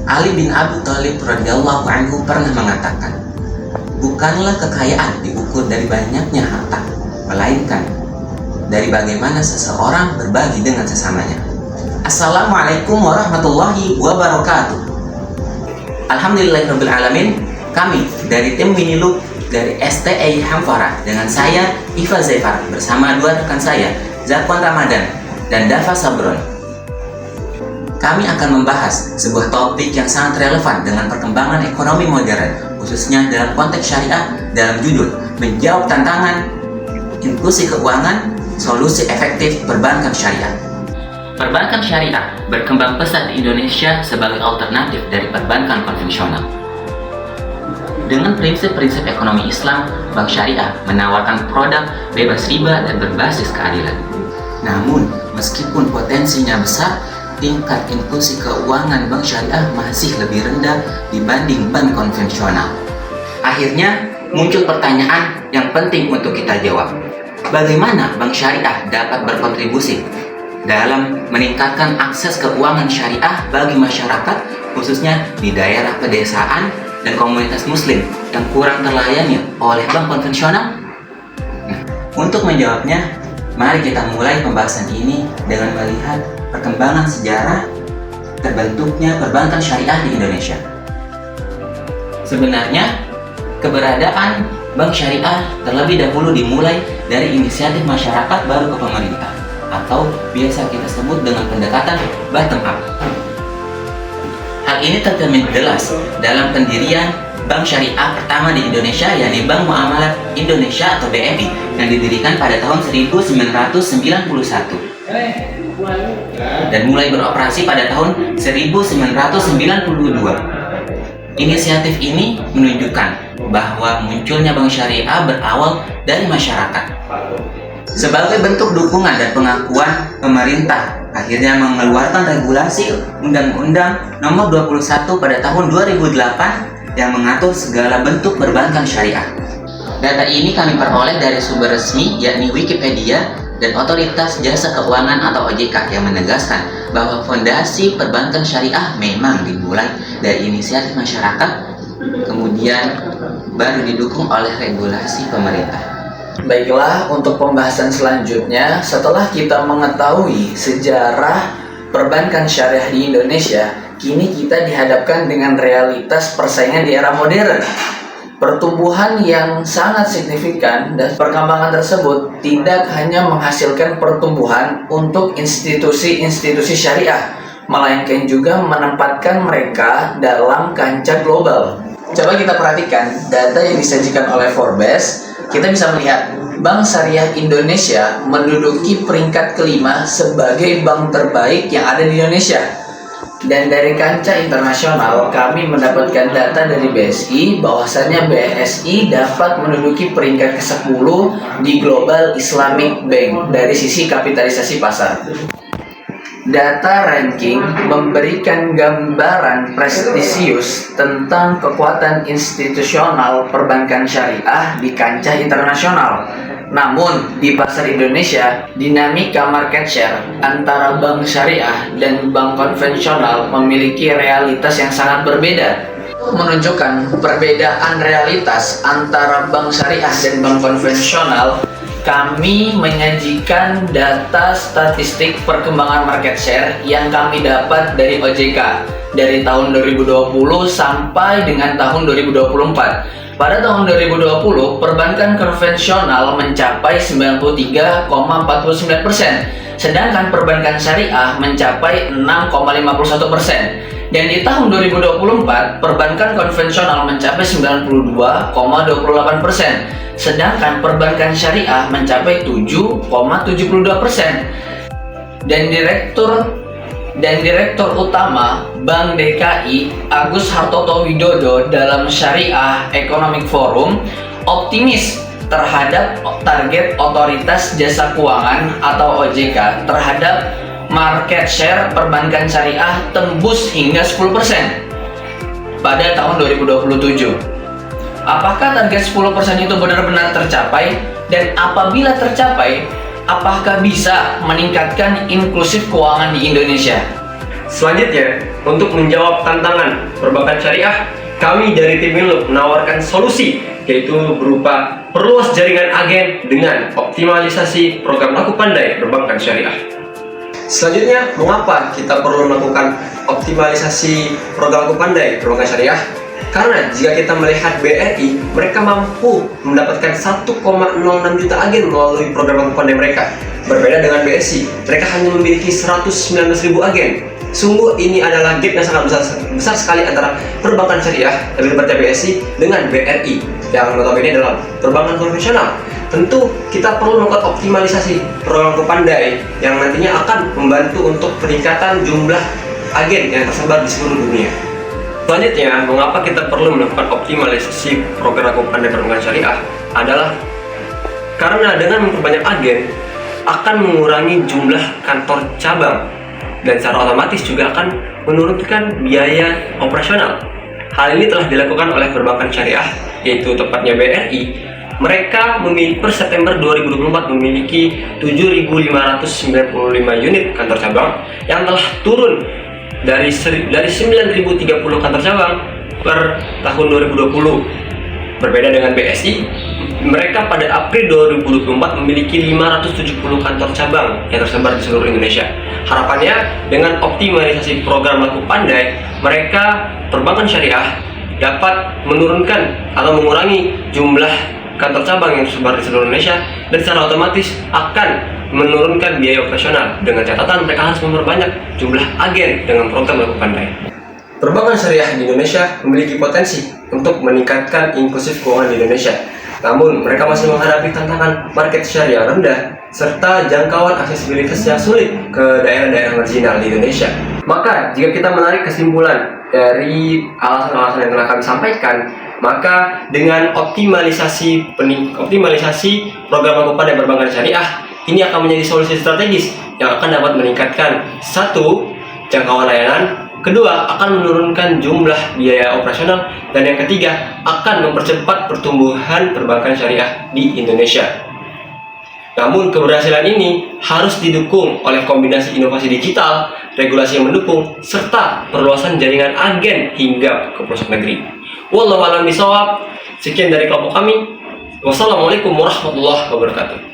Ali bin Abi Thalib radhiyallahu anhu pernah mengatakan, bukanlah kekayaan diukur dari banyaknya harta, melainkan dari bagaimana seseorang berbagi dengan sesamanya. Assalamualaikum warahmatullahi wabarakatuh. Alhamdulillahirrabbilalamin. Kami dari tim Winiluk dari STI Hamfara dengan saya Iva Zaifar bersama dua rekan saya Zakwan Ramadan dan Dava Sabron. Kami akan membahas sebuah topik yang sangat relevan dengan perkembangan ekonomi modern, khususnya dalam konteks syariah dalam judul Menjawab Tantangan Inklusi Keuangan, Solusi Efektif Perbankan Syariah. Perbankan syariah berkembang pesat di Indonesia sebagai alternatif dari perbankan konvensional. Dengan prinsip-prinsip ekonomi Islam, bank syariah menawarkan produk bebas riba dan berbasis keadilan. Namun, meskipun potensinya besar, tingkat inklusi keuangan bank syariah masih lebih rendah dibanding bank konvensional. Akhirnya, muncul pertanyaan yang penting untuk kita jawab. Bagaimana bank syariah dapat berkontribusi dalam meningkatkan akses keuangan syariah bagi masyarakat, khususnya di daerah pedesaan dan komunitas muslim yang kurang terlayani oleh bank konvensional? Untuk menjawabnya, mari kita mulai pembahasan ini dengan melihat perkembangan sejarah terbentuknya perbankan syariah di Indonesia. Sebenarnya, keberadaan bank syariah terlebih dahulu dimulai dari inisiatif masyarakat baru ke pemerintah, atau biasa kita sebut dengan pendekatan bottom up. Hal ini tercermin jelas dalam pendirian bank syariah pertama di Indonesia, yakni Bank Muamalat Indonesia atau BMI, yang didirikan pada tahun 1991 dan mulai beroperasi pada tahun 1992. Inisiatif ini menunjukkan bahwa munculnya bank syariah berawal dari masyarakat. Sebagai bentuk dukungan dan pengakuan, pemerintah akhirnya mengeluarkan regulasi Undang-Undang Nomor 21 pada tahun 2008 yang mengatur segala bentuk perbankan syariah. Data ini kami peroleh dari sumber resmi, yakni Wikipedia dan Otoritas Jasa Keuangan atau OJK, yang menegaskan bahwa fondasi perbankan syariah memang dimulai dari inisiatif masyarakat, kemudian baru didukung oleh regulasi pemerintah. Baiklah, untuk pembahasan selanjutnya, setelah kita mengetahui sejarah perbankan syariah di Indonesia, kini kita dihadapkan dengan realitas persaingan di era modern. Pertumbuhan yang sangat signifikan dan perkembangan tersebut tidak hanya menghasilkan pertumbuhan untuk institusi-institusi syariah, melainkan juga menempatkan mereka dalam kancah global. Coba kita perhatikan data yang disajikan oleh Forbes. Kita bisa melihat Bank Syariah Indonesia menduduki peringkat kelima sebagai bank terbaik yang ada di Indonesia. Dan dari kancah internasional, kami mendapatkan data dari BSI bahwasanya BSI dapat menduduki peringkat ke-10 di Global Islamic Bank dari sisi kapitalisasi pasar. Data ranking memberikan gambaran prestisius tentang kekuatan institusional perbankan syariah di kancah internasional. Namun, di pasar Indonesia, dinamika market share antara bank syariah dan bank konvensional memiliki realitas yang sangat berbeda. Menunjukkan perbedaan realitas antara bank syariah dan bank konvensional, kami menyajikan data statistik perkembangan market share yang kami dapat dari OJK dari tahun 2020 sampai dengan tahun 2024. Pada tahun 2020, perbankan konvensional mencapai 93,49%, sedangkan perbankan syariah mencapai 6,51%. Dan di tahun 2024, perbankan konvensional mencapai 92,28%, sedangkan perbankan syariah mencapai 7,72%. Dan Direktur Utama Bank DKI Agus Hartoto Widodo dalam Syariah Economic Forum optimis terhadap target Otoritas Jasa Keuangan atau OJK terhadap market share perbankan syariah tembus hingga 10% pada tahun 2027. Apakah target 10% itu benar-benar tercapai? Dan apabila tercapai, apakah bisa meningkatkan inklusif keuangan di Indonesia? Selanjutnya, Untuk menjawab tantangan perbankan syariah, kami dari tim Minloop menawarkan solusi, yaitu berupa perluas jaringan agen dengan optimalisasi program laku pandai perbankan syariah. Selanjutnya, mengapa kita perlu melakukan optimalisasi program laku pandai perbankan syariah? Karena jika kita melihat BRI, mereka mampu mendapatkan 1,06 juta agen melalui program laku pandai mereka. Berbeda dengan BSI, mereka hanya memiliki 119.000 agen. Sungguh ini adalah gap yang sangat besar sekali antara perbankan syariah, lebih tepatnya BSI, dengan BRI yang notabene adalah perbankan konvensional. Tentu kita perlu melakukan optimalisasi program laku pandai yang nantinya akan membantu untuk peningkatan jumlah agen yang tersebar di seluruh dunia. Selanjutnya, mengapa kita perlu melakukan optimalisasi program laku pandai perbankan syariah adalah karena dengan memperbanyak agen akan mengurangi jumlah kantor cabang dan secara otomatis juga akan menurunkan biaya operasional. Hal ini telah dilakukan oleh perbankan syariah, yaitu tepatnya BRI. Mereka per September 2024 memiliki 7.595 unit kantor cabang yang telah turun dari 9.030 kantor cabang per tahun 2020. Berbeda dengan BSI, mereka pada April 2024 memiliki 570 kantor cabang yang tersebar di seluruh Indonesia. Harapannya dengan optimalisasi program laku pandai, mereka perbankan syariah dapat menurunkan atau mengurangi jumlah kantor cabang yang tersebar di seluruh Indonesia dan secara otomatis akan menurunkan biaya operasional. Dengan catatan mereka harus memperbanyak jumlah agen dengan program laku pandai. Perbankan syariah di Indonesia memiliki potensi untuk meningkatkan inklusif keuangan di Indonesia. Namun, mereka masih menghadapi tantangan market share yang rendah serta jangkauan aksesibilitas yang sulit ke daerah-daerah marginal di Indonesia. Maka, jika kita menarik kesimpulan dari alasan-alasan yang telah kami sampaikan, maka dengan optimalisasi program laku pandai perbankan syariah, ini akan menjadi solusi strategis yang akan dapat meningkatkan satu, jangkauan layanan, kedua, akan menurunkan jumlah biaya operasional, dan yang ketiga, akan mempercepat pertumbuhan perbankan syariah di Indonesia. Namun, keberhasilan ini harus didukung oleh kombinasi inovasi digital, regulasi yang mendukung, serta perluasan jaringan agen hingga ke pelosok negeri. Wallahu a'lam bishawab. Sekian dari kelompok kami. Wassalamualaikum warahmatullahi wabarakatuh.